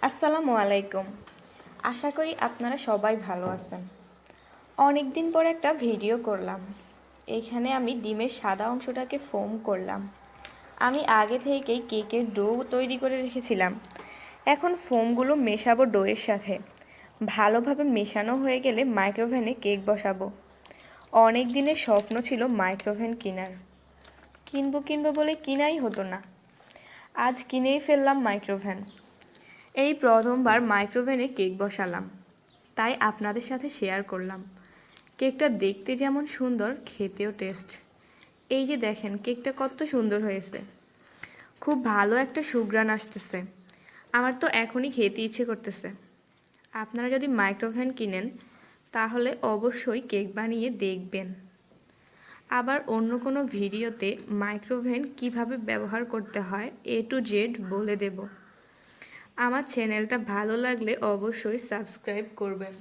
আসসালামু আলাইকুম। আশা করি আপনারা সবাই ভালো আছেন। অনেক দিন পর একটা ভিডিও করলাম। এখানে আমি ডিমের সাদা অংশটাকে ফোম করলাম। আমি আগে থেকেই কেকের ডো তৈরি করে রেখেছিলাম। এখন ফোমগুলো মেশাবো ডোয়ের সাথে। ভালোভাবে মেশানো হয়ে গেলে মাইক্রোওভেনে কেক বসাবো। অনেক দিনের স্বপ্ন ছিল মাইক্রোওভেন কেনার। কিনবো বলে কিনাই হতো না। আজ কিনেই ফেললাম মাইক্রোওভেন। এই প্রথমবার মাইক্রোওভেনে কেক বসালাম, তাই আপনাদের সাথে শেয়ার করলাম। কেকটা দেখতে যেমন সুন্দর, খেতেও টেস্ট। এই যে দেখেন, কেকটা কত সুন্দর হয়েছে। খুব ভালো একটা সুঘ্রাণ আসতেছে। আমার তো এখনই খেতে ইচ্ছে করতেছে। আপনারা যদি মাইক্রোওভেন কিনেন তাহলে অবশ্যই কেক বানিয়ে দেখবেন। আবার অন্য কোনো ভিডিওতে মাইক্রোওভেন কিভাবে ব্যবহার করতে হয় A to Z বলে দেব। আমার চ্যানেলটা ভালো লাগলে অবশ্যই সাবস্ক্রাইব করবেন।